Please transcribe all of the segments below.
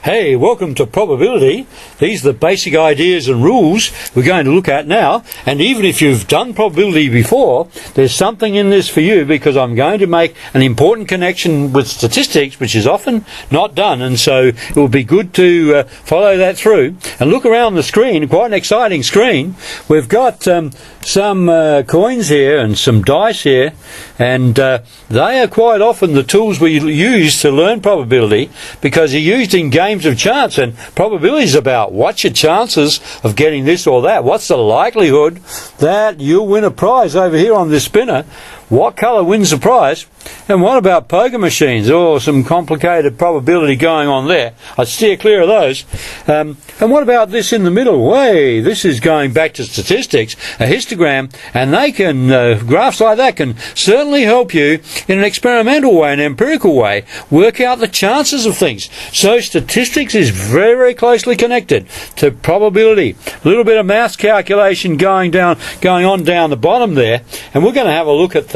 Hey, welcome to probability. These are the basic ideas and rules we're going to look at now. And even if you've done probability before, there's something in this for you, because I'm going to make an important connection with statistics, which is often not done. And so it will be good to follow that through. And look around the screen, quite an exciting screen. We've got some coins here and some dice here. And they are quite often the tools we use to learn probability, because you're used in games of chance, and probability is about what's your chances of getting this or that. What's the likelihood that you'll win a prize over here on this spinner? What colour wins the prize? And what about poker machines? Oh, some complicated probability going on there. I'd steer clear of those. And what about this in the middle? Hey, this is going back to statistics, a histogram, and they can, graphs like that can certainly help you in an experimental way, an empirical way, work out the chances of things. So statistics is very, very closely connected to probability. A little bit of maths calculation going on down the bottom there, and we're going to have a look at that.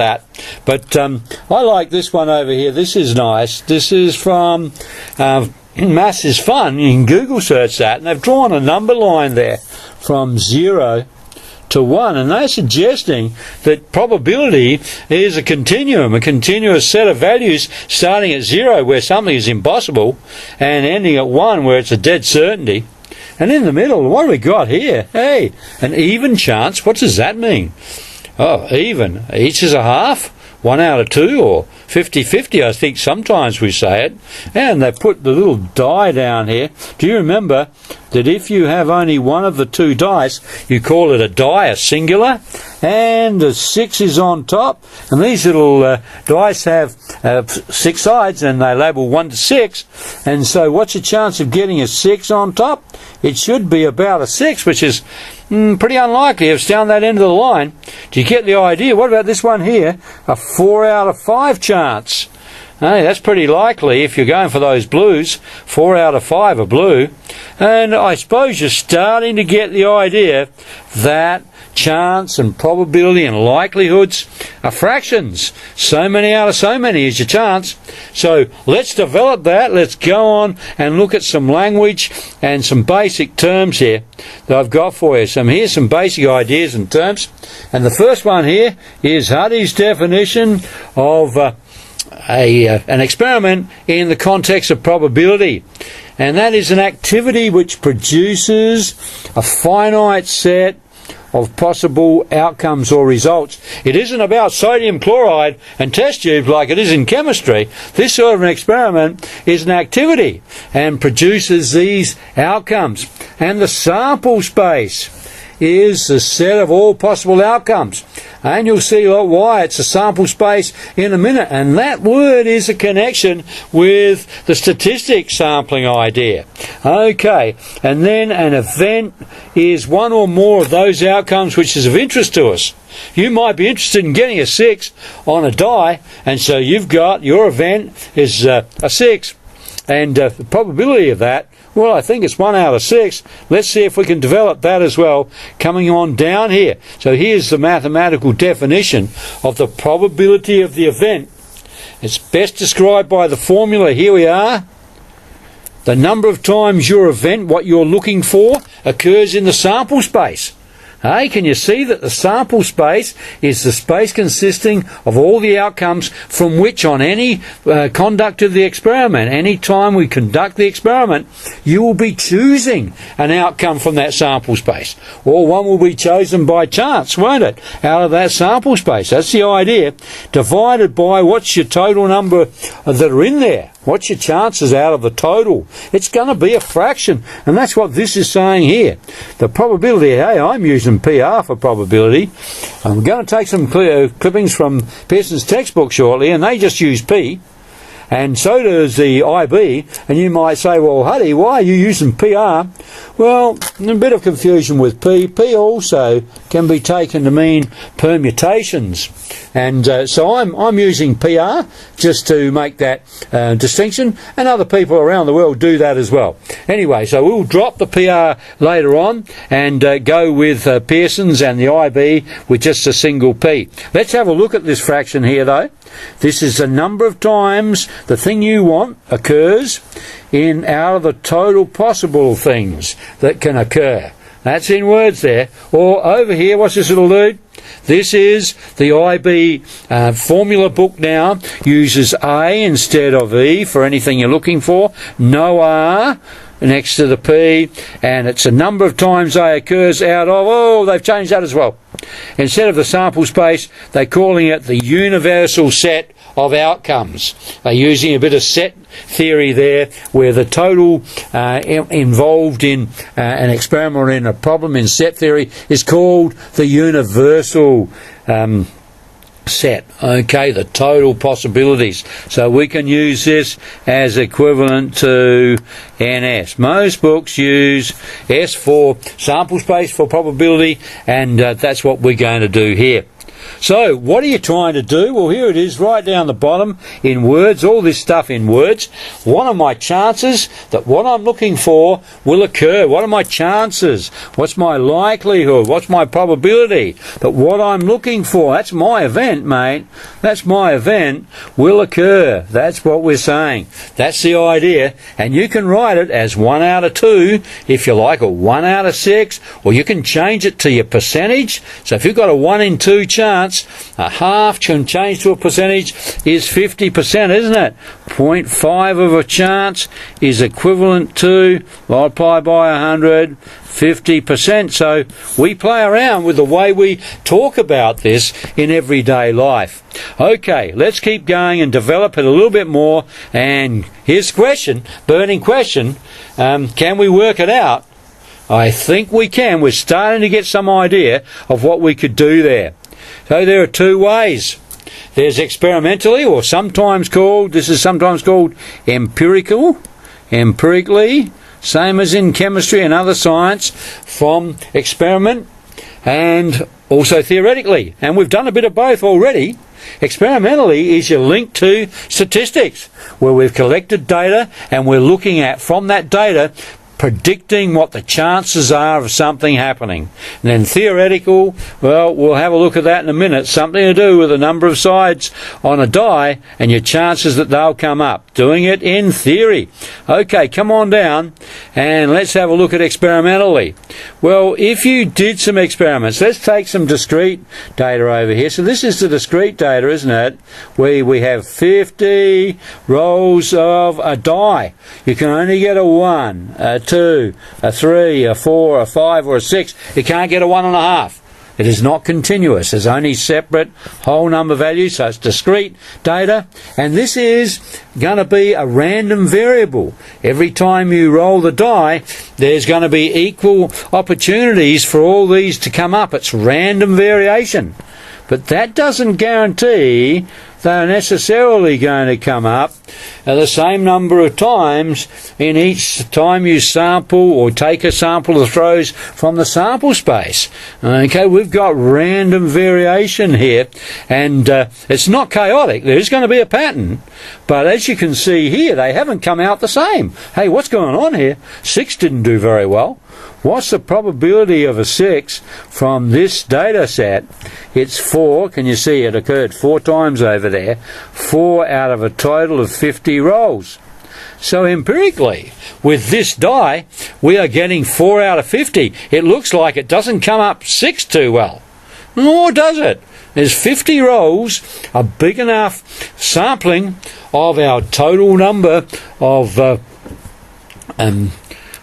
But I like this one over here. This is nice. This is from Maths is Fun. You can Google search that, and they've drawn a number line there from 0 to 1, and they're suggesting that probability is a continuum, a continuous set of values starting at 0 where something is impossible and ending at 1 where it's a dead certainty. And in the middle, what have we got here? Hey, an even chance. What does that mean? Oh, even. Each is a half, 1 out of 2, or 50-50, I think sometimes we say it. And they put the little die down here. Do you remember that if you have only one of the two dice, you call it a die, a singular, and the 6 is on top, and these little dice have 6 sides, and they label 1 to 6, and so what's your chance of getting a 6 on top? It should be about a 6, which is pretty unlikely if it's down that end of the line. Do you get the idea? What about this one here? A 4 out of 5 chance. Hey, that's pretty likely if you're going for those blues. 4 out of 5 are blue. And I suppose you're starting to get the idea that chance and probability and likelihoods are fractions. So many out of so many is your chance. So let's develop that. Let's go on and look at some language and some basic terms here that I've got for you. Here's some basic ideas and terms. And the first one here is Huddy's definition of an experiment in the context of probability. And that is an activity which produces a finite set of possible outcomes or results. It isn't about sodium chloride and test tubes like it is in chemistry. This sort of an experiment is an activity and produces these outcomes. And the sample space is the set of all possible outcomes. And you'll see why it's a sample space in a minute. And that word is a connection with the statistic sampling idea. Okay, and then an event is one or more of those outcomes which is of interest to us. You might be interested in getting a 6 on a die, and so you've got your event is a 6. And the probability of that, well, I think it's 1 out of 6. Let's see if we can develop that as well, coming on down here. So here's the mathematical definition of the probability of the event. It's best described by the formula. Here we are. The number of times your event, what you're looking for, occurs in the sample space. Hey, can you see that the sample space is the space consisting of all the outcomes from which on any conduct of the experiment, any time we conduct the experiment, you will be choosing an outcome from that sample space. Or one will be chosen by chance, won't it, out of that sample space. That's the idea. Divided by what's your total number that are in there. What's your chances out of the total? It's going to be a fraction. And that's what this is saying here. The probability, hey, I'm using PR for probability. I'm going to take some clippings from Pearson's textbook shortly, and they just use P. And so does the IB. And you might say, well, Huddy, why are you using PR? Well, a bit of confusion with P. P also can be taken to mean permutations. And so I'm using PR just to make that distinction, and other people around the world do that as well. Anyway, so we'll drop the PR later on and go with Pearson's and the IB with just a single P. Let's have a look at this fraction here, though. This is the number of times the thing you want occurs in out of the total possible things that can occur. That's in words there. Or over here, what's this little dude? This is the IB formula book now. Uses A instead of E for anything you're looking for. No R next to the P. And it's a number of times A occurs out of... Oh, they've changed that as well. Instead of the sample space, they're calling it the universal set of outcomes. They're using a bit of set theory there, where the total involved in an experiment or in a problem in set theory is called the universal set. Okay, the total possibilities. So we can use this as equivalent to NS. Most books use S for sample space for probability, and that's what we're going to do here. So, what are you trying to do? Well, here it is right down the bottom in words, all this stuff in words. What are my chances that what I'm looking for will occur? What are my chances? What's my likelihood? What's my probability that what I'm looking for, that's my event, mate, that's my event, will occur? That's what we're saying. That's the idea. And you can write it as 1 out of 2, if you like, or 1 out of 6, or you can change it to your percentage. So if you've got a 1 in 2 chance, a half can change to a percentage is 50%, isn't it? 0.5 of a chance is equivalent to, multiply by 100, 50%. So we play around with the way we talk about this in everyday life. Okay, let's keep going and develop it a little bit more. And here's the question, burning question, can we work it out? I think we can. We're starting to get some idea of what we could do there. So there are 2 ways. There's experimentally, or sometimes called empirically, same as in chemistry and other science, from experiment, and also theoretically. And we've done a bit of both already. Experimentally is your link to statistics, where we've collected data and we're looking at, from that data, predicting what the chances are of something happening. And then theoretical, well, we'll have a look at that in a minute. Something to do with the number of sides on a die and your chances that they'll come up. Doing it in theory. Okay, come on down and let's have a look at experimentally. Well, if you did some experiments, let's take some discrete data over here. So this is the discrete data, isn't it? We have 50 rolls of a die. You can only get a 1, a 2, a 3, a 4, a 5, or a 6. You can't get a 1.5. It is not continuous. There's only separate whole number values, so it's discrete data. And this is going to be a random variable. Every time you roll the die, there's going to be equal opportunities for all these to come up. It's random variation. But that doesn't guarantee they're necessarily going to come up the same number of times in each time you sample or take a sample of throws from the sample space. Okay, we've got random variation here, and it's not chaotic. There's going to be a pattern, but as you can see here, they haven't come out the same. Hey, what's going on here? 6 didn't do very well. What's the probability of a 6 from this data set? It's 4. Can you see it occurred 4 times over there? 4 out of a total of 50 rolls. So empirically, with this die, we are getting 4 out of 50. It looks like it doesn't come up 6 too well. Nor does it. There's 50 rolls, a big enough sampling of our total number of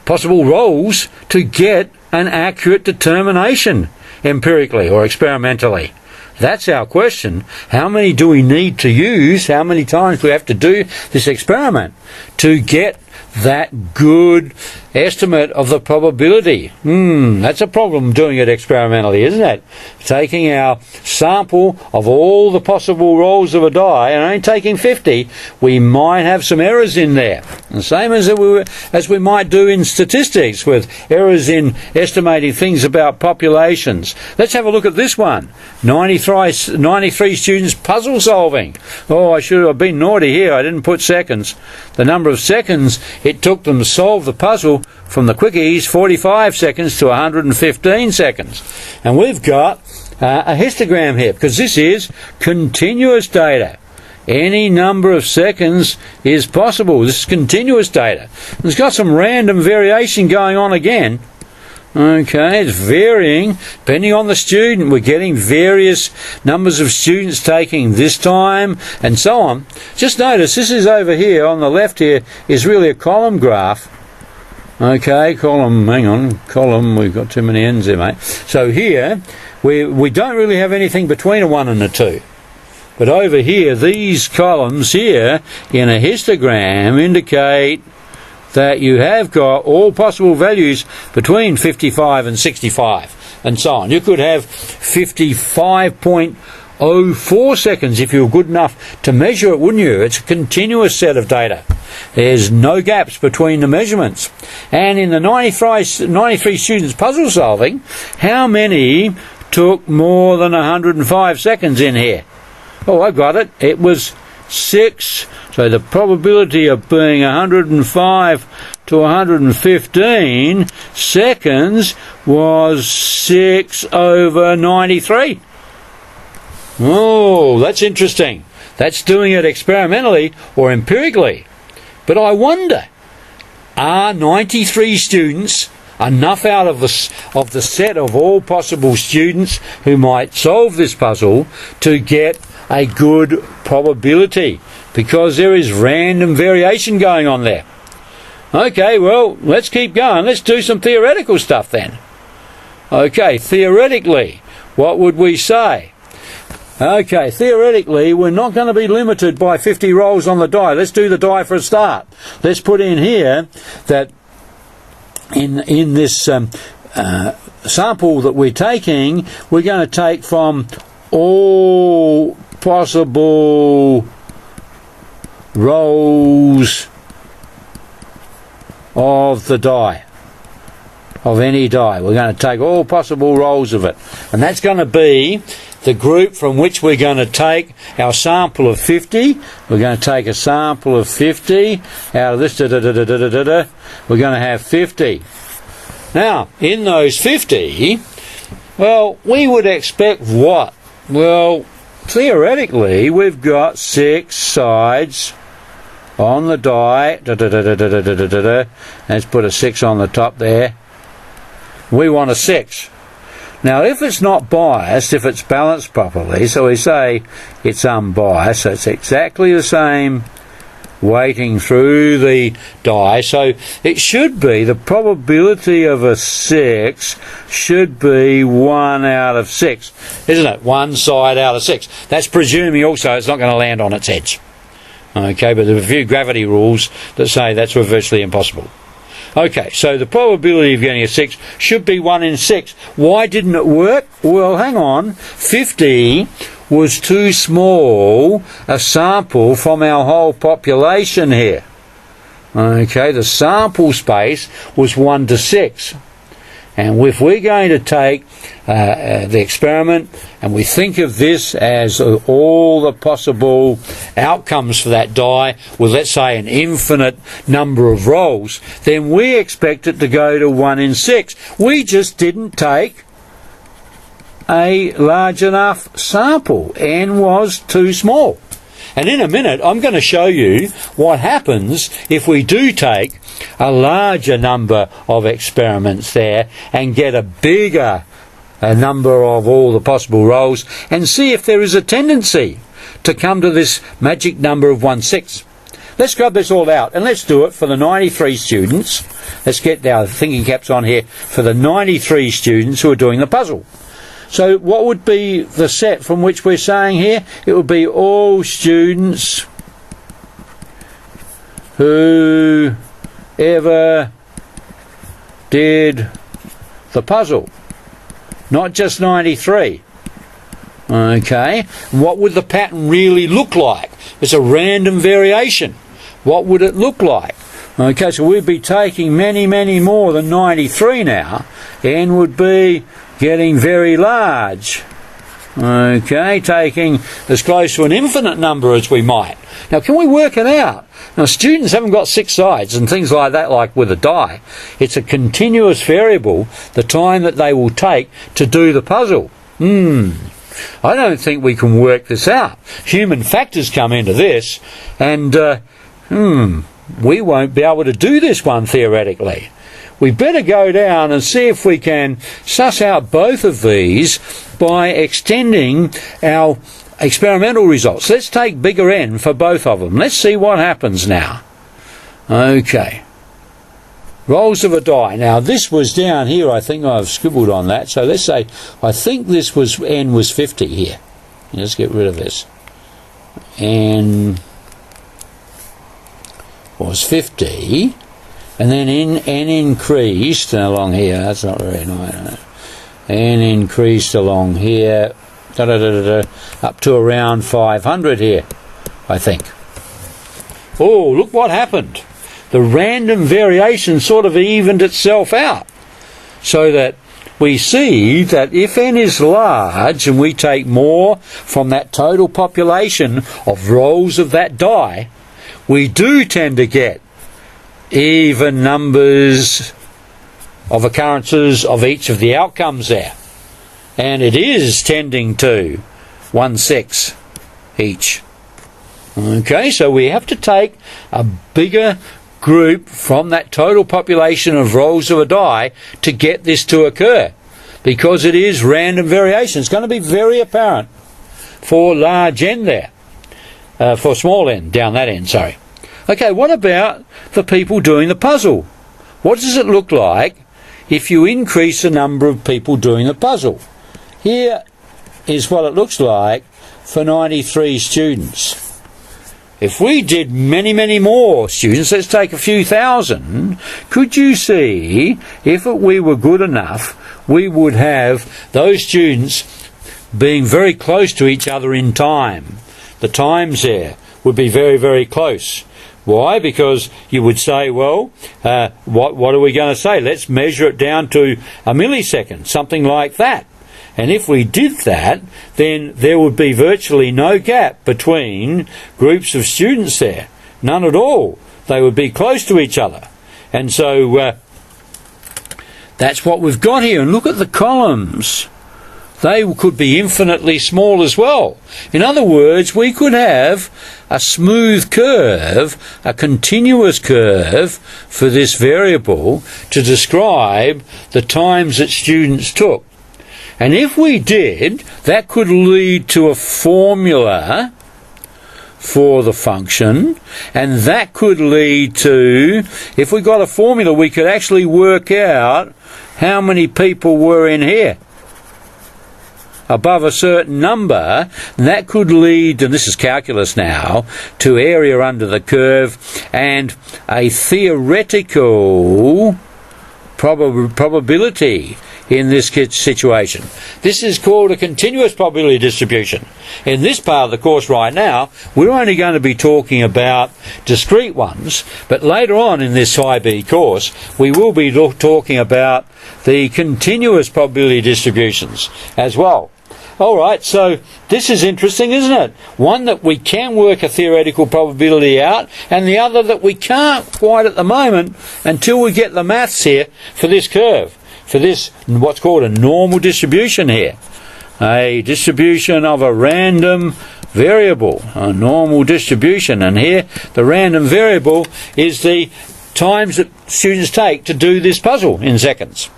possible rolls to get an accurate determination empirically or experimentally. That's our question. How many do we need to use? How many times do we have to do this experiment to get that good estimate of the probability? That's a problem doing it experimentally, isn't it? Taking our sample of all the possible rolls of a die and only taking 50, we might have some errors in there. The same as we might do in statistics, with errors in estimating things about populations. Let's have a look at this one. 93 students puzzle solving. Oh, I should have been naughty here. I didn't put seconds. The number of seconds it took them to solve the puzzle from the quickies, 45 seconds to 115 seconds. And we've got a histogram here, because this is continuous data. Any number of seconds is possible. This is continuous data. It's got some random variation going on again. Okay, it's varying depending on the student. We're getting various numbers of students taking this time and so on. Just notice this is over here on the left here is really a column graph. Okay, column, hang on, column, we've got too many ends there, mate. So here, we don't really have anything between a 1 and a 2. But over here, these columns here in a histogram indicate that you have got all possible values between 55 and 65 and so on. You could have 55.04 seconds if you were good enough to measure it, wouldn't you? It's a continuous set of data. There's no gaps between the measurements. And in the 93 students puzzle solving, how many took more than 105 seconds in here? Oh, I got it. It was 6. So the probability of being 105 to 115 seconds was 6 over 93. Oh, that's interesting. That's doing it experimentally or empirically. But I wonder, are 93 students enough out of the set of all possible students who might solve this puzzle to get a good probability? Because there is random variation going on there. Okay, well, let's keep going. Let's do some theoretical stuff then. Okay, theoretically, what would we say? Okay, theoretically, we're not going to be limited by 50 rolls on the die. Let's do the die for a start. Let's put in here that in this sample that we're taking, we're going to take from all possible rolls of the die, of any die. We're going to take all possible rolls of it, and that's going to be the group from which we're going to take our sample of 50. We're going to take a sample of 50 out of this. We're going to have 50. Now, in those 50, well, we would expect what? Well, theoretically, we've got 6 sides on the die. Let's put a 6 on the top there. We want a 6. Now, if it's not biased, if it's balanced properly, so we say it's unbiased, so it's exactly the same weighting through the die, so it should be, the probability of a 6 should be 1 out of 6, isn't it? One side out of 6. That's presuming also it's not going to land on its edge. Okay, but there are a few gravity rules that say that's virtually impossible. Okay, so the probability of getting a 6 should be 1 in 6. Why didn't it work? Well, hang on. 50 was too small a sample from our whole population here. Okay, the sample space was 1 to 6. And if we're going to take the experiment and we think of this as all the possible outcomes for that die with, let's say, an infinite number of rolls, then we expect it to go to 1 in 6. We just didn't take a large enough sample. N was too small. And in a minute, I'm going to show you what happens if we do take a larger number of experiments there and get a bigger number of all the possible rolls and see if there is a tendency to come to this magic number of 1/6. Let's grab this all out and let's do it for the 93 students. Let's get our thinking caps on here for the 93 students who are doing the puzzle. So what would be the set from which we're saying here? It would be all students who ever did the puzzle, not just 93. Okay, what would the pattern really look like? It's a random variation. What would it look like? Okay, so we'd be taking many, many more than 93 now. N would be getting very large. Okay, taking as close to an infinite number as we might. Now, can we work it out? Now, students haven't got 6 sides and things like that, like with a die. It's a continuous variable, the time that they will take to do the puzzle. I don't think we can work this out. Human factors come into this, and we won't be able to do this one theoretically. We better go down and see if we can suss out both of these by extending our experimental results. Let's take bigger N for both of them. Let's see what happens now. Okay. Rolls of a die. Now this was down here, I think I've scribbled on that. So let's say, I think this was, N was 50 here. Let's get rid of this. N was 50. And then N increased along here. That's not very nice. N increased along here. Up to around 500 here, I think. Oh, look what happened. The random variation sort of evened itself out. So that we see that if N is large and we take more from that total population of rolls of that die, we do tend to get even numbers of occurrences of each of the outcomes there. And it is tending to 1/6 each. Okay, so we have to take a bigger group from that total population of rolls of a die to get this to occur, because it is random variation. It's going to be very apparent for large N there, for small n down that end, sorry. Okay, what about the people doing the puzzle? What does it look like if you increase the number of people doing the puzzle? Here is what it looks like for 93 students. If we did many, many more students, let's take a few thousand, could you see if we were good enough, we would have those students being very close to each other in time. The times there would be very, very close. Why? Because you would say, well, what are we going to say? Let's measure it down to a millisecond, something like that. And if we did that, then there would be virtually no gap between groups of students there. None at all. They would be close to each other. And so that's what we've got here. And look at the columns. They could be infinitely small as well. In other words, we could have a smooth curve, a continuous curve for this variable to describe the times that students took. And if we did, that could lead to a formula for the function, and that could lead to, if we got a formula, we could actually work out how many people were in here above a certain number. And that could lead, and this is calculus now, to area under the curve and a theoretical probability in this situation. This is called a continuous probability distribution. In this part of the course right now, we're only going to be talking about discrete ones, but later on in this IB course, we will be talking about the continuous probability distributions as well. All right, so this is interesting, isn't it? One that we can work a theoretical probability out, and the other that we can't quite at the moment until we get the maths here for this curve, for this what's called a normal distribution here. A distribution of a random variable, a normal distribution. And here the random variable is the times that students take to do this puzzle in seconds.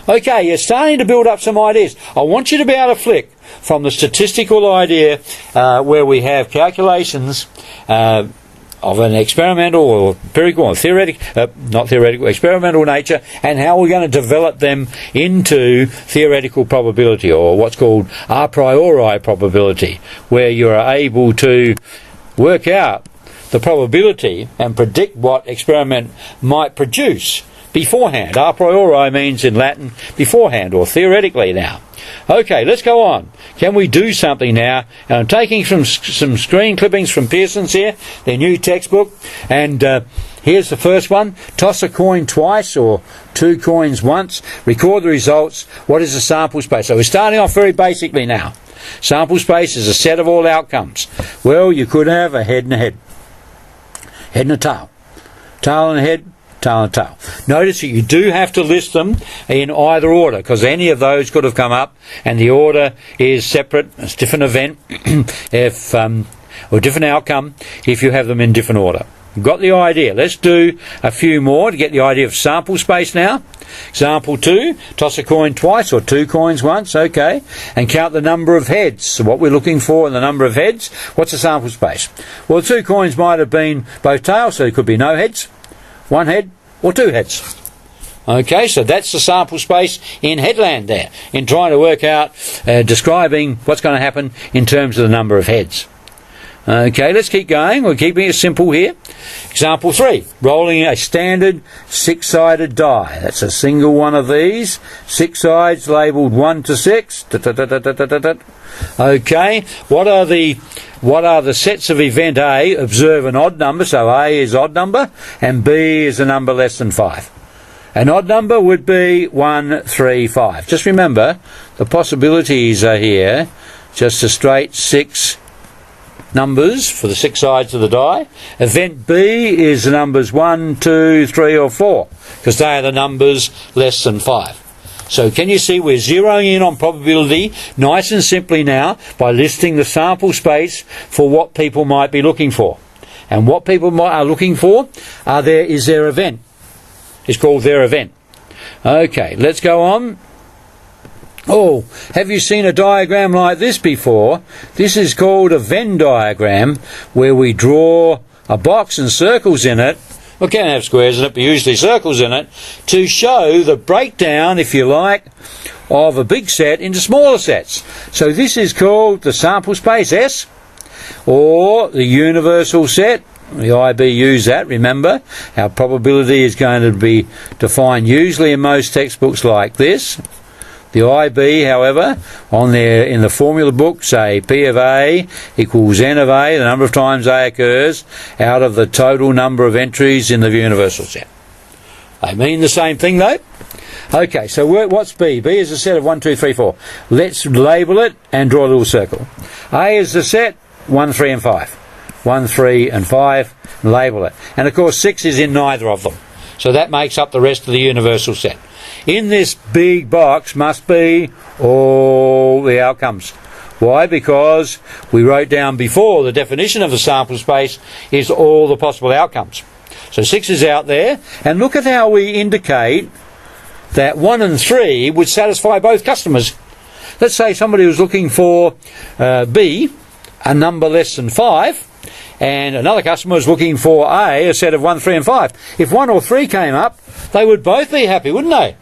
Okay, you're starting to build up some ideas. I want you to be able to flick from the statistical idea where we have calculations of an experimental or empirical or theoretical, experimental nature, and how we're going to develop them into theoretical probability, or what's called a priori probability, where you're able to work out the probability and predict what experiment might produce beforehand. A priori means in Latin beforehand, or theoretically now. Okay, let's go on. Can we do something now? And I'm taking some screen clippings from Pearson's here, their new textbook. And here's the first one. Toss a coin twice or two coins once. Record the results. What is the sample space? So we're starting off very basically now. Sample space is a set of all outcomes. Well, you could have a head and a head. Head and a tail. Tail and a head. tail and tail. Notice that you do have to list them in either order, because any of those could have come up and the order is separate. It's a different event if or different outcome if you have them in different order. Got the idea? Let's do a few more to get the idea of sample space now. Example 2, toss a coin twice or 2 coins once, okay, and count the number of heads. So what we're looking for in the number of heads, what's the sample space? Well, 2 coins might have been both tails, so it could be no heads, 1 head, or 2 heads. Okay, so that's the sample space in headland there, in trying to work out, describing what's going to happen in terms of the number of heads. Okay, let's keep going. We're keeping it simple here. Example 3, rolling a standard 6-sided die. That's a single one of these. 6 sides labelled 1 to 6. Okay, what are the sets of event A? Observe an odd number, so A is odd number, and B is a number less than 5. An odd number would be 1, 3, 5. Just remember, the possibilities are here. Just a straight 6 numbers for the 6 sides of the die. Event B is the numbers 1, 2, 3 or 4, because they are the numbers less than 5. So can you see we're zeroing in on probability nice and simply now by listing the sample space for what people might be looking for. And what people are looking for is their event. It's called their event. Okay, let's go on. Oh, have you seen a diagram like this before? This is called a Venn diagram, where we draw a box and circles in it. We can have squares in it, but usually circles in it, to show the breakdown, if you like, of a big set into smaller sets. So this is called the sample space, S, or the universal set. The IB use that, remember. Our probability is going to be defined usually in most textbooks like this. The IB, however, in the formula book, say P of A equals N of A, the number of times A occurs, out of the total number of entries in the universal set. They mean the same thing, though. Okay, so what's B? B is a set of 1, 2, 3, 4. Let's label it and draw a little circle. A is the set 1, 3 and 5. 1, 3 and 5, and label it. And of course 6 is in neither of them. So that makes up the rest of the universal set. In this big box must be all the outcomes. Why? Because we wrote down before the definition of the sample space is all the possible outcomes. So 6 is out there, and look at how we indicate that 1 and 3 would satisfy both customers. Let's say somebody was looking for B, a number less than 5, and another customer was looking for a set of 1, 3 and 5. If 1 or 3 came up, they would both be happy, wouldn't they?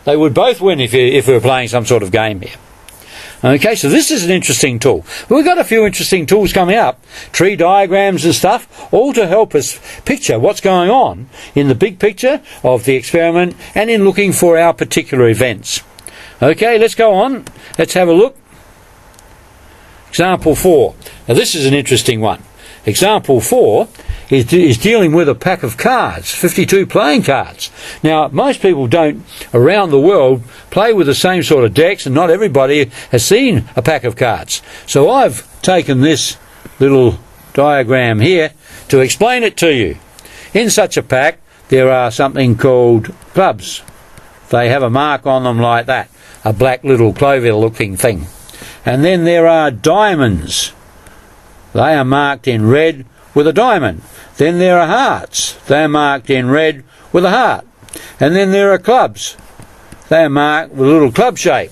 They would both win if we were playing some sort of game here. Okay, so this is an interesting tool. We've got a few interesting tools coming up, tree diagrams and stuff, all to help us picture what's going on in the big picture of the experiment and in looking for our particular events. Okay, let's go on. Let's have a look. Example 4. Now this is an interesting one. Example 4 is dealing with a pack of cards, 52 playing cards. Now, most people don't, around the world, play with the same sort of decks, and not everybody has seen a pack of cards. So I've taken this little diagram here to explain it to you. In such a pack, there are something called clubs. They have a mark on them like that, a black little clover-looking thing. And then there are diamonds. They are marked in red with a diamond. Then there are hearts. They are marked in red with a heart. And then there are clubs. They are marked with a little club shape.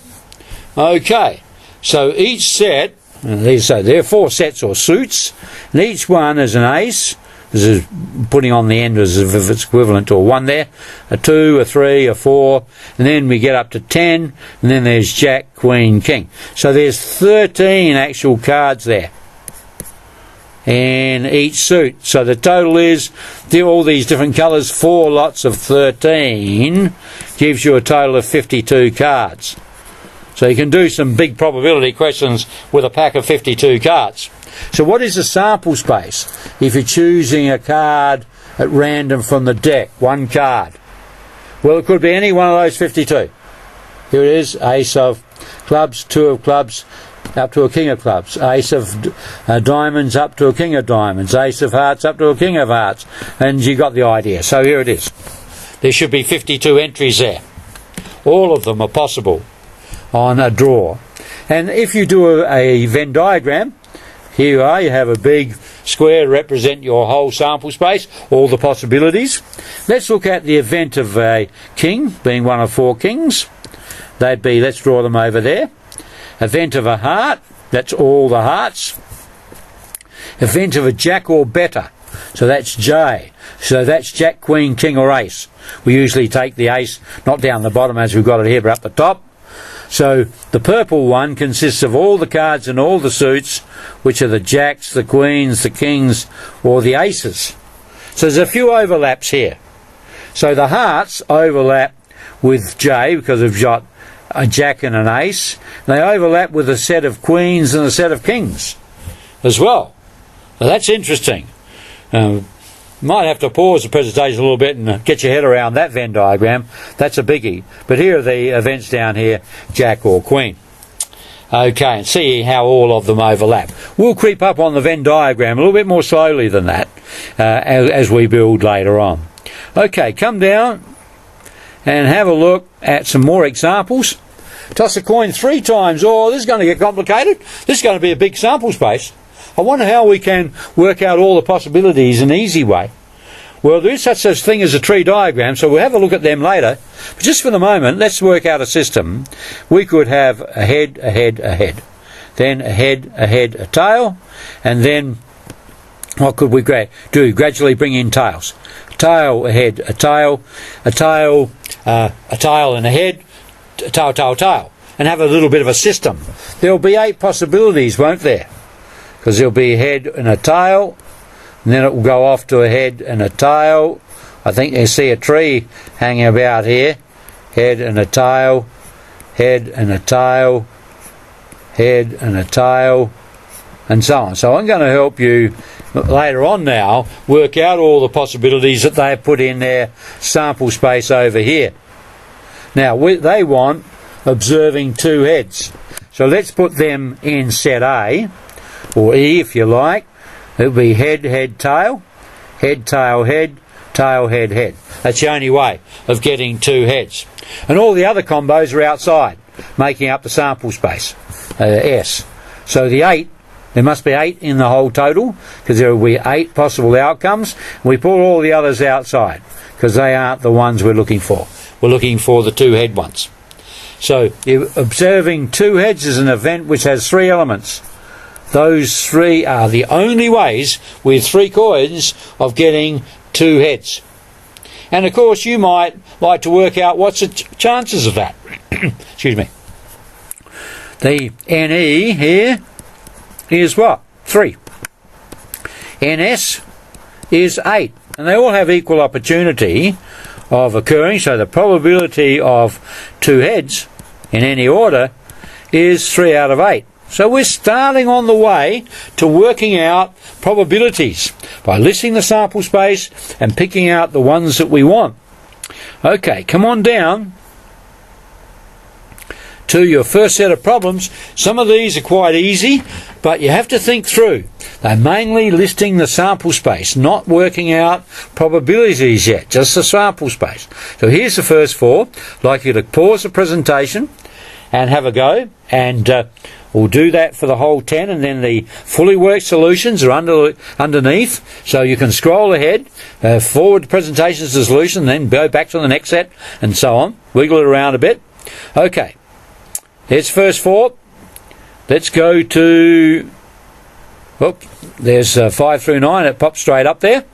Okay, so each set, so there are 4 sets or suits, and each one is an ace. This is putting on the end as if it's equivalent to a 1 there, a 2, a 3, a 4, and then we get up to 10, and then there's Jack, Queen, King. So there's 13 actual cards there in each suit. So the total is, all these different colours, 4 lots of 13 gives you a total of 52 cards. So you can do some big probability questions with a pack of 52 cards. So what is the sample space if you're choosing a card at random from the deck, 1 card? Well, it could be any one of those 52. Here it is, ace of clubs, 2 of clubs, up to a king of clubs, ace of diamonds up to a king of diamonds, ace of hearts up to a king of hearts, and you got the idea. So here it is. there should be 52 entries there. All of them are possible on a draw. And if you do a Venn diagram, here you are, you have a big square to represent your whole sample space, all the possibilities. Let's look at the event of a king, being one of 4 kings. They'd be, let's draw them over there. Event of a heart, that's all the hearts. Event of a jack or better, so that's J. So that's jack, queen, king or ace. We usually take the ace not down the bottom as we've got it here, but up the top. So the purple one consists of all the cards and all the suits, which are the jacks, the queens, the kings, or the aces. So there's a few overlaps here. So the hearts overlap with J because we've got a jack and an ace. They overlap with a set of queens and a set of kings as well. Now that's interesting. Might have to pause the presentation a little bit and get your head around that Venn diagram. That's a biggie. But here are the events down here, jack or queen. Okay, and see how all of them overlap. We'll creep up on the Venn diagram a little bit more slowly than that as we build later on. Okay, come down and have a look at some more examples. Toss a coin 3 times. Oh, this is going to get complicated. This is going to be a big sample space. I wonder how we can work out all the possibilities in an easy way. Well, there is such a thing as a tree diagram, so we'll have a look at them later. But just for the moment, let's work out a system. We could have a head, a head, a head. Then a head, a tail. And then what could we do? Gradually bring in tails. Tail, a head, a tail, a tail and a head, a tail, tail, tail. And have a little bit of a system. There'll be 8 possibilities, won't there? Because there'll be a head and a tail, and then it will go off to a head and a tail. I think you see a tree hanging about here. Head and a tail, head and a tail, head and a tail, and so on. So I'm going to help you later on now work out all the possibilities that they've put in their sample space over here. Now they want observing 2 heads. So let's put them in set A, or E if you like. It'll be head, head, tail, tail, head, tail, head, head. That's the only way of getting 2 heads. And all the other combos are outside, making up the sample space, S. So the 8, there must be 8 in the whole total, because there will be 8 possible outcomes. We pull all the others outside, because they aren't the ones we're looking for. We're looking for the 2 head ones. So observing 2 heads is an event which has 3 elements. Those 3 are the only ways with 3 coins of getting 2 heads. And of course you might like to work out what's the chances of that. Excuse me. The NE here is what? 3. NS is 8. And they all have equal opportunity of occurring, so the probability of 2 heads in any order is 3 out of 8. So we're starting on the way to working out probabilities by listing the sample space and picking out the ones that we want. Okay, come on down to your first set of problems. Some of these are quite easy, but you have to think through. They're mainly listing the sample space, not working out probabilities yet, just the sample space. So here's the first 4. I'd like you to pause the presentation and have a go, and we'll do that for the whole 10, and then the fully worked solutions are underneath, so you can scroll ahead, forward the presentations to the solution, then go back to the next set, and so on. Wiggle it around a bit. Okay, here's first 4. Let's go to, there's 5 through 9, it pops straight up there.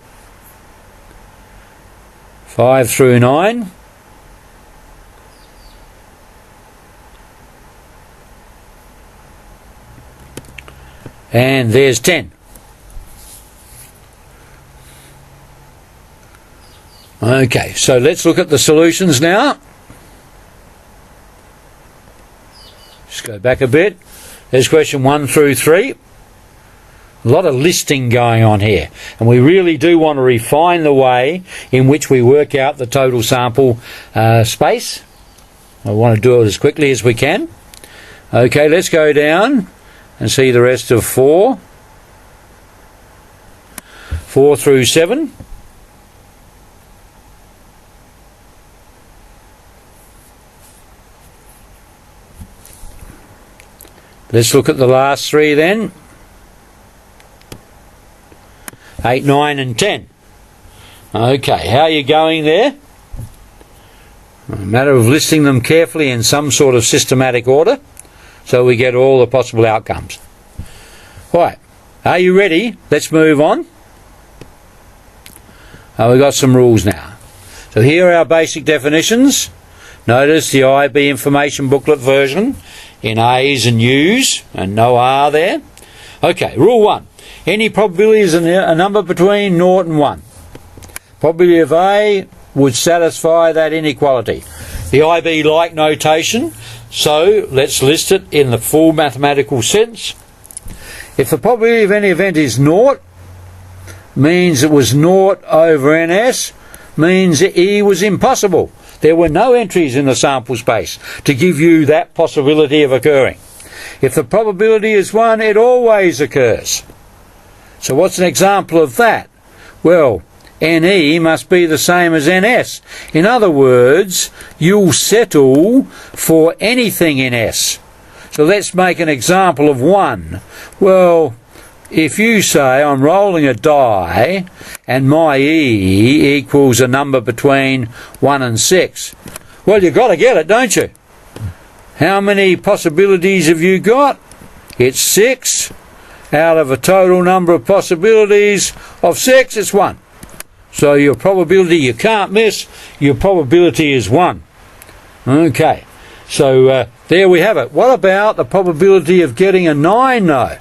5 through 9. And there's 10. Okay, so let's look at the solutions now. Just go back a bit. There's question 1 through 3. A lot of listing going on here, and we really do want to refine the way in which we work out the total sample space. I want to do it as quickly as we can. Okay, let's go down and see the rest of 4. 4 through 7. let's look at the last three then. 8, 9 and 10. Okay, how are you going there? A matter of listing them carefully in some sort of systematic order so we get all the possible outcomes. Right, are you ready? Let's move on. We've got some rules now. So here are our basic definitions. Notice the IB information booklet version in A's and U's and no R there. Okay, rule 1. Any probability is a number between 0 and 1. Probability of A would satisfy that inequality. The IB like notation, so let's list it in the full mathematical sense. If the probability of any event is 0, means it was 0 over NS, means E was impossible. There were no entries in the sample space to give you that possibility of occurring. If the probability is 1, it always occurs. So what's an example of that? Well, NE must be the same as NS. In other words, you'll settle for anything in S. So let's make an example of 1. Well, if you say I'm rolling a die and my E equals a number between 1 and 6, well, you've got to get it, don't you? How many possibilities have you got? It's 6. Out of a total number of possibilities of 6, it's 1. So your probability you can't miss, your probability is 1. Okay, so there we have it. What about the probability of getting a 9 though?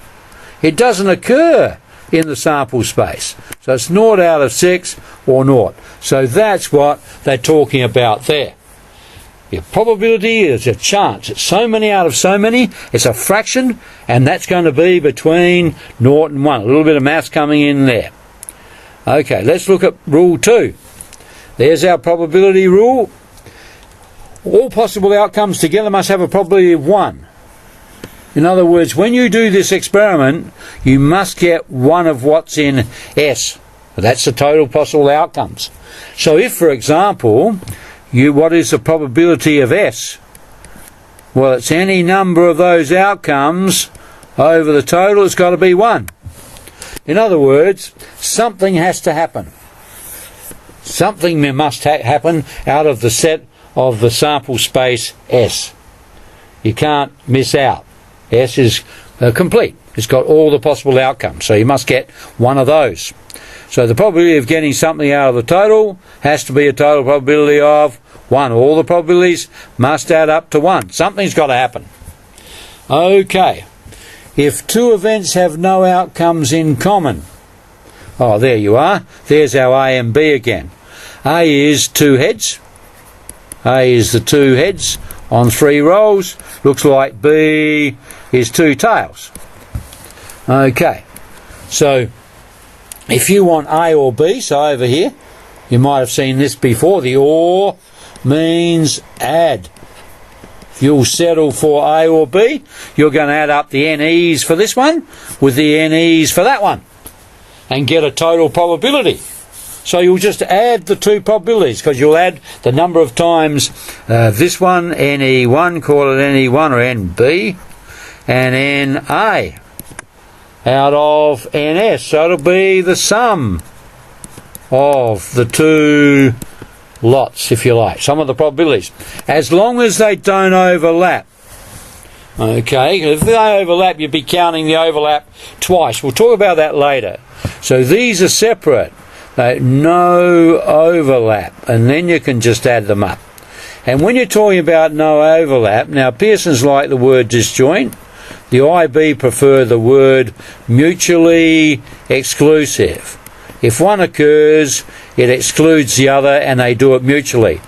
It doesn't occur in the sample space. So it's 0 out of 6 or 0. So that's what they're talking about there. Your probability is a chance. It's so many out of so many. It's a fraction, and that's going to be between 0 and 1. A little bit of maths coming in there. Okay, let's look at rule 2. There's our probability rule. All possible outcomes together must have a probability of 1. In other words, when you do this experiment, you must get one of what's in S. That's the total possible outcomes. So if, for example, what is the probability of S? Well, it's any number of those outcomes over the total. It's got to be 1. In other words, something has to happen. Something must happen out of the set of the sample space S. You can't miss out. S is complete. It's got all the possible outcomes, so you must get one of those. So the probability of getting something out of the total has to be a total probability of 1. All the probabilities must add up to 1. Something's got to happen. Okay. If two events have no outcomes in common, oh, there you are. There's our A and B again. A is 2 heads. A is the 2 heads on 3 rolls. Looks like B is 2 tails. Okay. So if you want A or B, so over here, you might have seen this before. The OR means add. You'll settle for A or B. You're going to add up the NEs for this one with the NEs for that one and get a total probability. So you'll just add the 2 probabilities because you'll add the number of times this one, NE1, call it NE1 or NB, and NA out of NS. So it'll be the sum of the 2 lots, if you like, some of the probabilities, as long as they don't overlap. Okay, if they overlap, you'd be counting the overlap twice. We'll talk about that later. So these are separate, no overlap, and then you can just add them up. And when you're talking about no overlap, now Pearson's like the word disjoint. The IB prefer the word mutually exclusive. If one occurs, it excludes the other, and they do it mutually.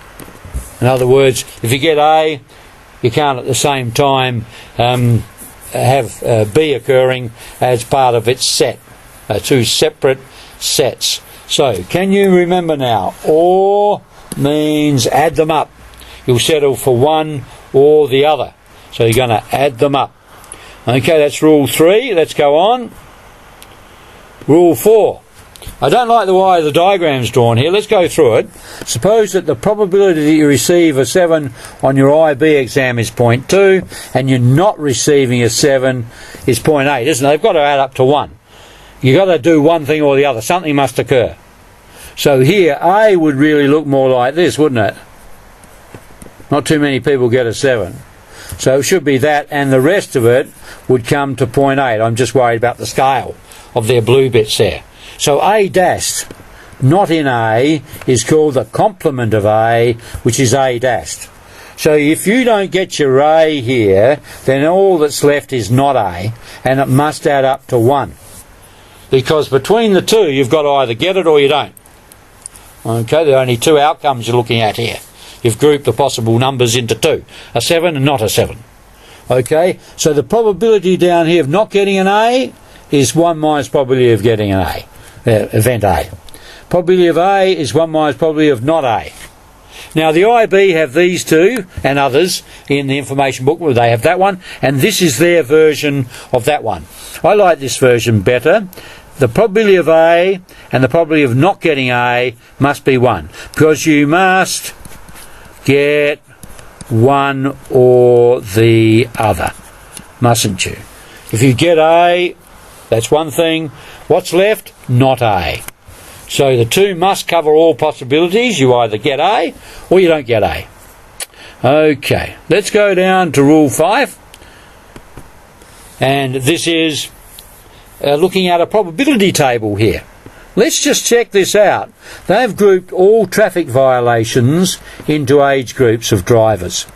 In other words, if you get A, you can't at the same time have B occurring as part of its set. 2 separate sets. So, can you remember now? OR means add them up. You'll settle for one or the other. So you're going to add them up. Okay, that's rule 3. Let's go on. Rule 4. I don't like the way the diagram's drawn here. Let's go through it. Suppose that the probability that you receive a 7 on your IB exam is 0.2 and you're not receiving a 7 is 0.8, isn't it? They've got to add up to 1. You've got to do one thing or the other. Something must occur. So here, A would really look more like this, wouldn't it? Not too many people get a 7. So it should be that, and the rest of it would come to 0.8. I'm just worried about the scale of their blue bits there. So A dashed, not in A, is called the complement of A, which is A dashed. So if you don't get your A here, then all that's left is not A, and it must add up to 1. Because between the two, you've got to either get it or you don't. Okay, there are only two outcomes you're looking at here. You've grouped the possible numbers into two, a 7 and not a 7. Okay, so the probability down here of not getting an A is 1 minus probability of getting an A, event A. Probability of A is 1 minus probability of not A. Now the IB have these two and others in the information book where they have that one, and this is their version of that one. I like this version better. The probability of A and the probability of not getting A must be 1, because you must get one or the other, mustn't you? If you get A, that's one thing. What's left? Not A. So the two must cover all possibilities. You either get A or you don't get A. Okay, let's go down to Rule 5. And this is looking at a probability table here. Let's just check this out. They've grouped all traffic violations into age groups of drivers.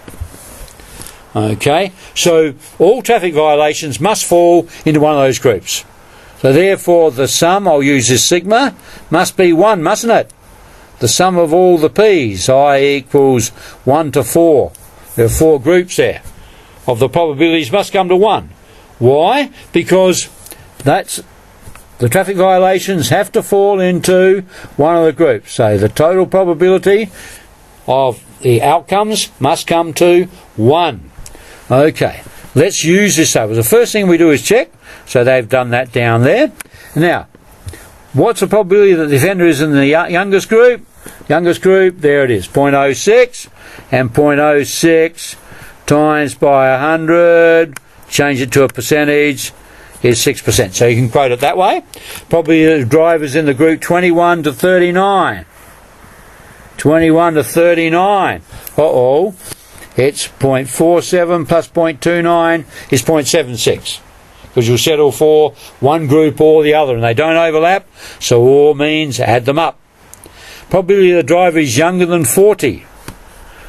Okay, so all traffic violations must fall into one of those groups. So therefore the sum, I'll use this sigma, must be 1, mustn't it? The sum of all the p's, I equals 1 to 4. There are 4 groups there. Of the probabilities must come to 1. Why? Because that's the traffic violations have to fall into one of the groups. So the total probability of the outcomes must come to 1. Okay, let's use this table. The first thing we do is check. So they've done that down there. Now, what's the probability that the offender is in the youngest group? Youngest group, there it is, 0.06. And 0.06 times by 100, change it to a percentage, is 6%. So you can quote it that way. Probably the drivers in the group 21 to 39. 21 to 39. Uh-oh. It's 0.47 plus 0.29 is 0.76. Because you'll settle for one group or the other, and they don't overlap, so all means add them up. Probability the driver is younger than 40.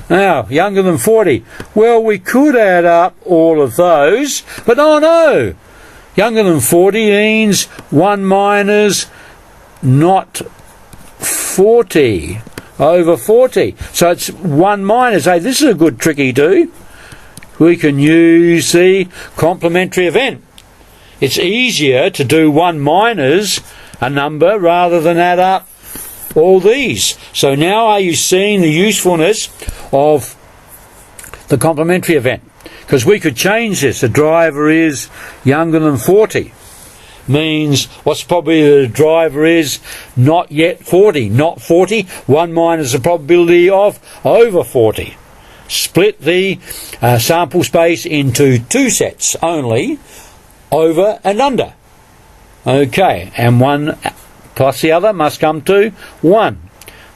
Now, younger than 40. Well, we could add up all of those, but oh no! Younger than 40 means 1 minus not 40 over 40. So it's 1 minus. Hey, this is a good tricky do. We can use the complementary event. It's easier to do 1 minus a number rather than add up all these. So now are you seeing the usefulness of the complementary event? Because we could change this. The driver is younger than 40. Means what's probably the driver is not yet 40. Not 40. 1 minus the probability of over 40. Split the sample space into 2 sets only, over and under. Okay, and 1 plus the other must come to 1.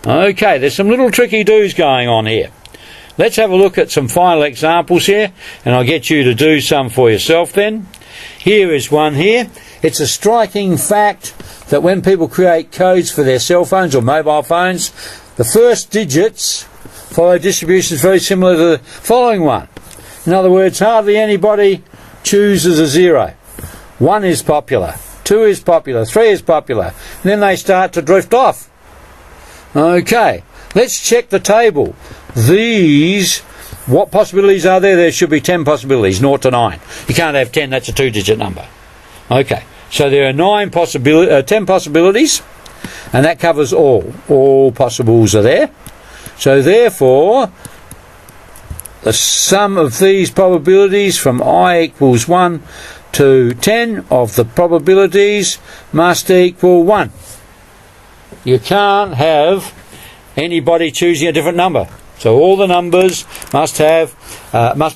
Okay, there's some little tricky do's going on here. Let's have a look at some final examples here, and I'll get you to do some for yourself then. Here is one here. It's a striking fact that when people create codes for their cell phones or mobile phones, the first digits follow distributions very similar to the following one. In other words, hardly anybody chooses a 0. 1 is popular, 2 is popular, 3 is popular, and then they start to drift off. Okay, let's check the table. These, what possibilities are there? There should be 10 possibilities, 0 to 9. You can't have 10, that's a 2-digit number. Okay, so there are 10 possibilities, and that covers all possibles are there. So therefore, the sum of these probabilities from I equals 1 to 10 of the probabilities must equal 1. you can't have anybody choosing a different number. So all the numbers must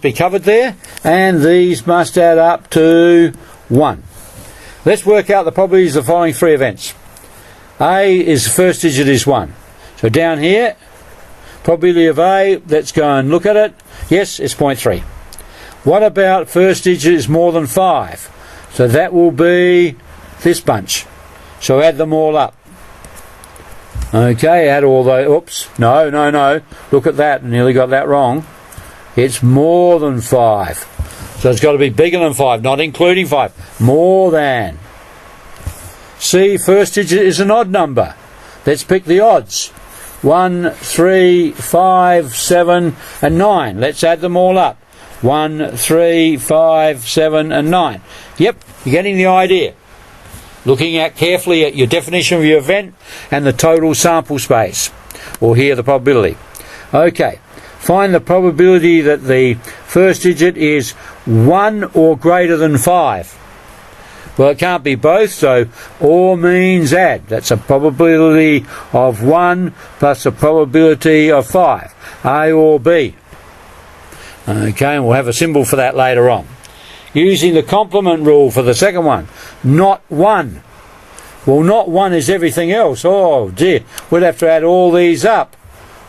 be covered there, and these must add up to 1. Let's work out the probabilities of the following 3 events. A is the first digit is 1. So down here, probability of A, let's go and look at it. Yes, it's 0.3. What about first digit is more than 5? So that will be this bunch. So add them all up. Okay, add all those. Oops. No. Look at that. Nearly got that wrong. It's more than 5. So it's got to be bigger than 5, not including 5. More than. C, first digit is an odd number. Let's pick the odds. 1, 3, 5, 7, and 9. Let's add them all up. 1, 3, 5, 7, and 9. Yep, you're getting the idea. Looking carefully at your definition of your event and the total sample space. Or here the probability. Okay, find the probability that the first digit is 1 or greater than 5. Well, it can't be both, so or means add. That's a probability of 1 plus a probability of 5. A or B. Okay, and we'll have a symbol for that later on. Using the complement rule for the second one. Not 1. Well, not 1 is everything else. Oh dear, we'd have to add all these up.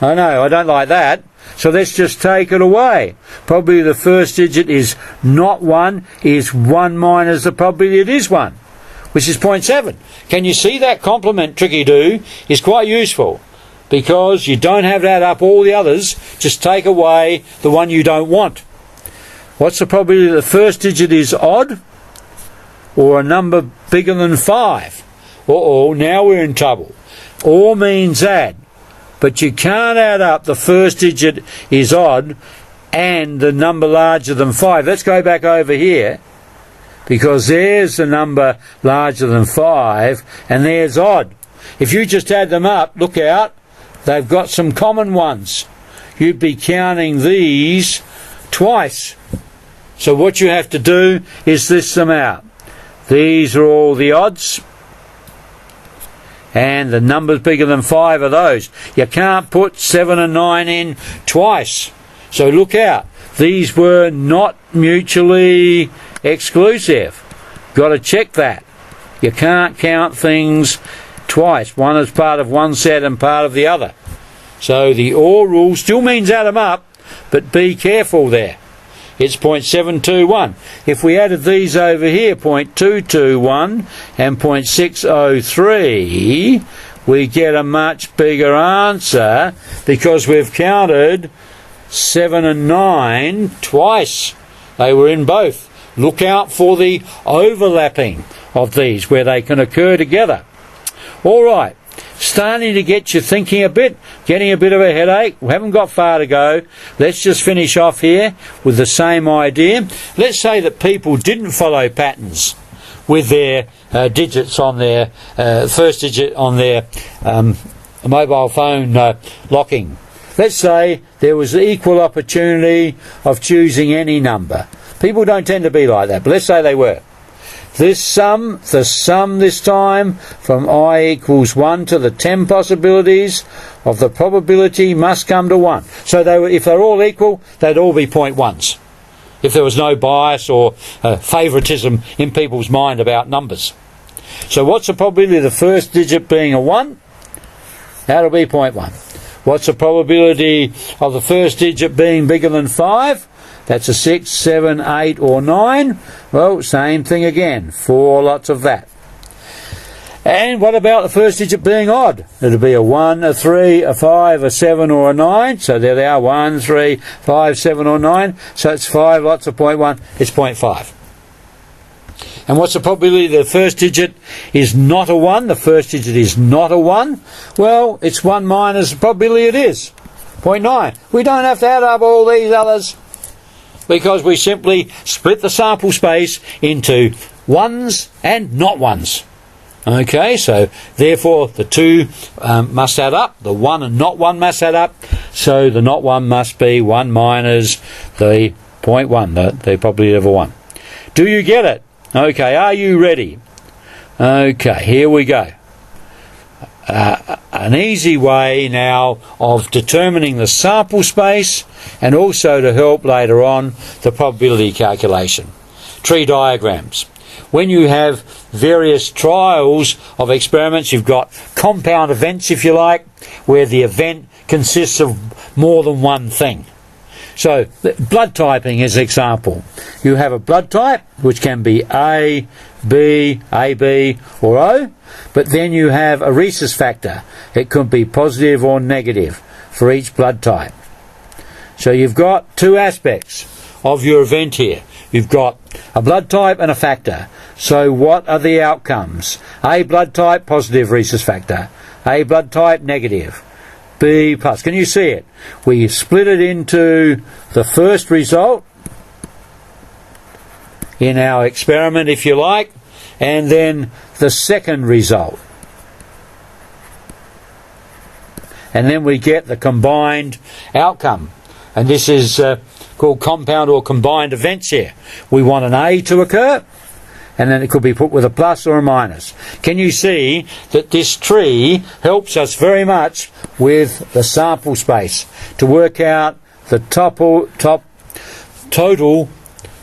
I know, I don't like that. So let's just take it away. Probably the first digit is not 1, is 1 minus the probability it is 1, which is 0.7. Can you see that complement tricky-do is quite useful? Because you don't have to add up all the others, just take away the one you don't want. What's the probability that the first digit is odd? Or a number bigger than 5? Uh-oh, now we're in trouble. Or means add. But you can't add up the first digit is odd and the number larger than 5. Let's go back over here, because there's the number larger than 5 and there's odd. If you just add them up, look out, they've got some common ones. You'd be counting these twice. So what you have to do is list them out. These are all the odds. And the numbers bigger than 5 are those. You can't put 7 and 9 in twice. So look out. These were not mutually exclusive. Got to check that. You can't count things twice. One is part of one set and part of the other. So the OR rule still means add them up, but be careful there. It's 0.721. If we added these over here, 0.221 and 0.603, we get a much bigger answer because we've counted 7 and 9 twice. They were in both. Look out for the overlapping of these where they can occur together. All right. Starting to get you thinking a bit, getting a bit of a headache. We haven't got far to go. Let's just finish off here with the same idea. Let's say that people didn't follow patterns with their digits on their first digit on their mobile phone locking. Let's say there was equal opportunity of choosing any number. People don't tend to be like that, but let's say they were. The sum this time from I equals 1 to the 10 possibilities of the probability must come to 1. So if they're all equal, they'd all be 0.1s. If there was no bias or favouritism in people's mind about numbers. So what's the probability of the first digit being a 1? That'll be 0.1. What's the probability of the first digit being bigger than 5? That's a 6, 7, 8 or 9. Well, same thing again. 4 lots of that. And what about the first digit being odd? It'll be a 1, a 3, a 5, a 7 or a 9. So there they are, 1, 3, 5, 7 or 9. So it's 5 lots of 0.1. It's 0.5. And what's the probability the first digit is not a 1? The first digit is not a 1. Well, it's 1 minus the probability it is. 0.9. We don't have to add up all these others, because we simply split the sample space into ones and not ones. Okay, so therefore the two must add up. The 1 and not 1 must add up. So the not 1 must be 1 minus the 0.1, the probability of a 1. Do you get it? Okay, are you ready? Okay, here we go. an easy way now of determining the sample space, and also to help later on the probability calculation. Tree diagrams. When you have various trials of experiments, you've got compound events, if you like, where the event consists of more than one thing. So, blood typing is an example. You have a blood type, which can be A, B, AB, or O, but then you have a rhesus factor. It could be positive or negative for each blood type. So you've got two aspects of your event here. You've got a blood type and a factor. So what are the outcomes? A blood type, positive rhesus factor. A blood type, negative. B plus. Can you see it? We split it into the first result in our experiment, if you like, and then the second result. And then we get the combined outcome. And this is called compound or combined events here. We want an A to occur, and then it could be put with a plus or a minus. Can you see that this tree helps us very much with the sample space to work out the top total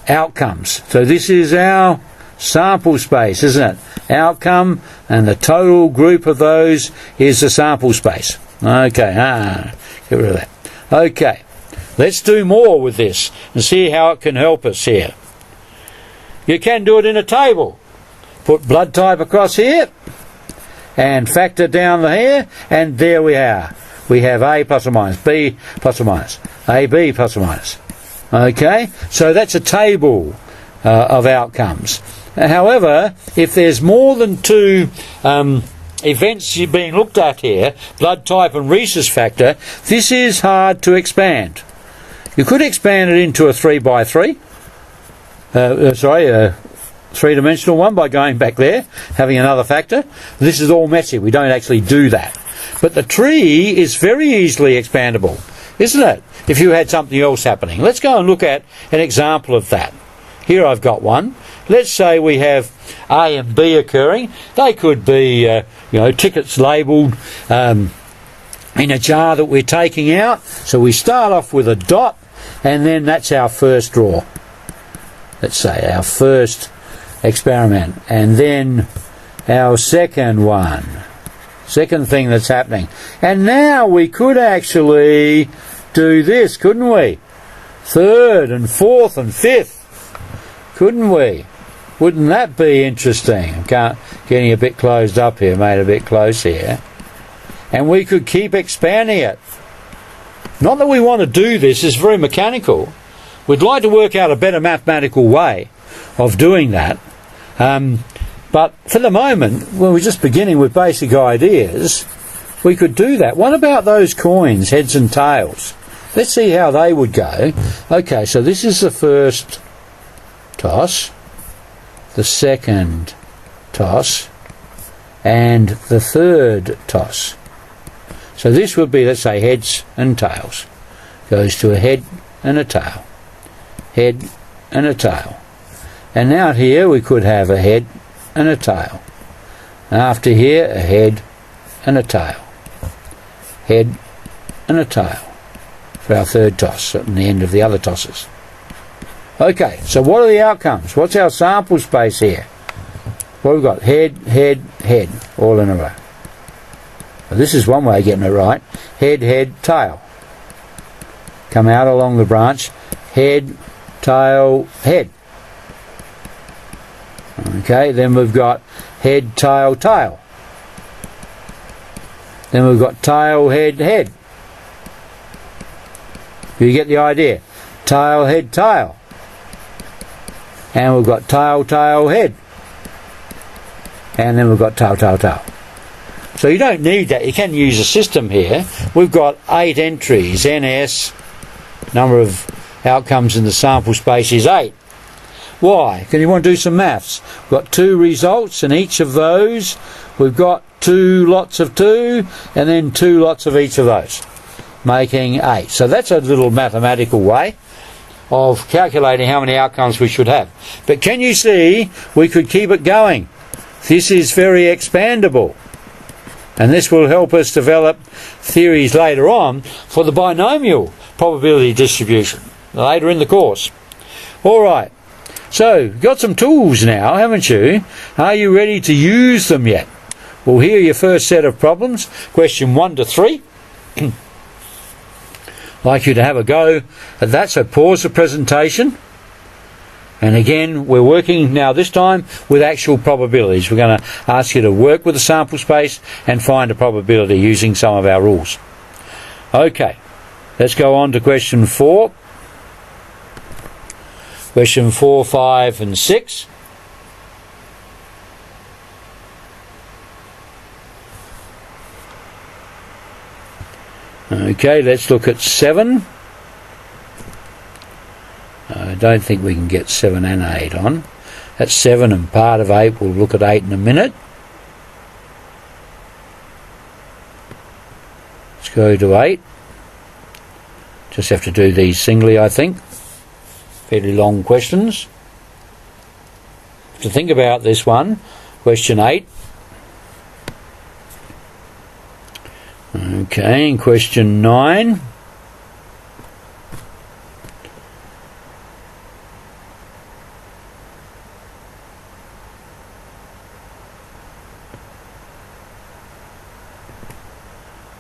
outcomes? So this is our sample space, isn't it? Outcome, and the total group of those is the sample space. Okay, get rid of that. Okay, let's do more with this and see how it can help us here. You can do it in a table. Put blood type across here and factor down the here, and there we are. We have A plus or minus, B plus or minus, AB plus or minus. Okay, so that's a table of outcomes. However, if there's more than two events being looked at here, blood type and rhesus factor, this is hard to expand. You could expand it into a 3x3. A three-dimensional one by going back there, having another factor. This is all messy. We don't actually do that. But the tree is very easily expandable, isn't it? If you had something else happening. Let's go and look at an example of that. Here I've got one. Let's say we have A and B occurring. They could be, tickets labelled in a jar that we're taking out. So we start off with a dot, and then that's our first draw. Let's say our first experiment, and then our second one, second thing that's happening. And now we could actually do this, couldn't we? Third and fourth and fifth, couldn't we? Wouldn't that be interesting? Getting a bit closed up here, made a bit close here. And we could keep expanding it. Not that we want to do this, it's very mechanical. We'd like to work out a better mathematical way of doing that. But for the moment, when we're just beginning with basic ideas, we could do that. What about those coins, heads and tails? Let's see how they would go. Okay, so this is the first toss, the second toss, and the third toss. So this would be, let's say, heads and tails. Goes to a head and a tail. Head and a tail. And out here we could have a head and a tail. After here, a head and a tail. Head and a tail for our third toss at the end of the other tosses. Okay, so what are the outcomes? What's our sample space here? Well, we've got head, head, head, all in a row. Well, this is one way of getting it right. Head, head, tail. Come out along the branch. Head, tail, head. Okay, then we've got head, tail, tail. Then we've got tail, head, head. You get the idea? Tail, head, tail. And we've got tail, tail, head. And then we've got tail, tail, tail. So you don't need that. You can use a system here. We've got 8 entries. NS, number of outcomes in the sample space is 8. Why? Can you want to do some maths? We've got 2 results, and each of those we've got 2 lots of 2, and then 2 lots of each of those, making 8. So that's a little mathematical way of calculating how many outcomes we should have. But can you see we could keep it going? This is very expandable. And this will help us develop theories later on for the binomial probability distribution, later in the course. All right, so you've got some tools now, haven't you? Are you ready to use them yet? Well, here are your first set of problems, question 1 to 3. I'd like you to have a go at that, so pause the presentation. And again, we're working now this time with actual probabilities. We're going to ask you to work with the sample space and find a probability using some of our rules. Okay, let's go on to question 4. Question 4, 5 and 6. Okay, let's look at 7. I don't think we can get 7 and 8 on. That's 7 and part of 8. We'll look at 8 in a minute. Let's go to 8. Just have to do these singly, I think. Fairly long questions. To think about this one, question 8. Okay, and question 9.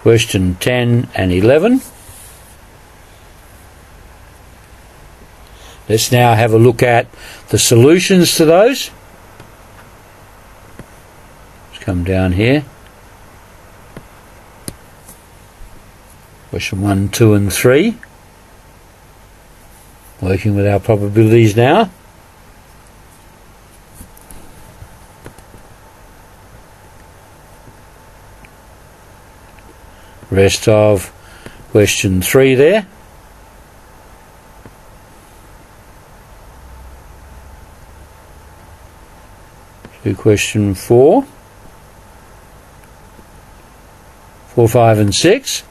Question 10 and 11. Let's now have a look at the solutions to those. Let's come down here. Question 1, 2 and 3. Working with our probabilities now. Rest of question 3 there. To question 4. 4, 5 and 6.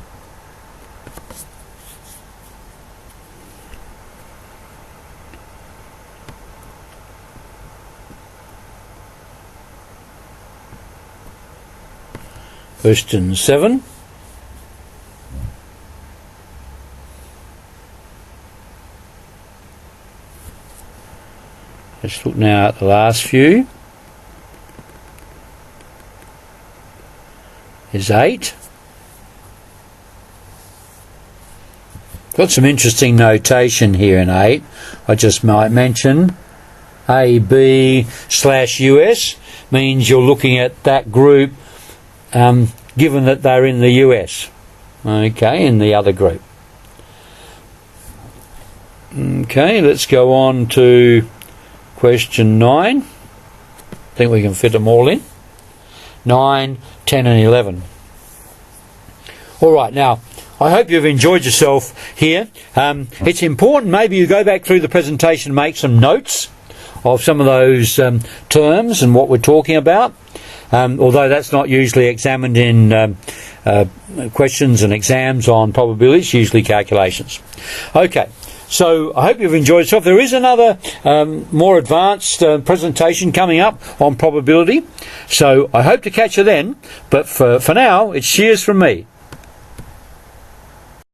Question 7. Let's look now at the last few. Is 8. Got some interesting notation here in 8. I just might mention AB/US means you're looking at that group given that they're in the US. Okay, in the other group. Okay, let's go on to question 9. I think we can fit them all in. 9, 10 and 11. All right, now I hope you've enjoyed yourself here. It's important maybe you go back through the presentation and make some notes of some of those terms and what we're talking about, although that's not usually examined in questions and exams on probabilities, usually calculations. Okay. So I hope you've enjoyed yourself. There is another more advanced presentation coming up on probability. So I hope to catch you then. But for now, it's cheers from me.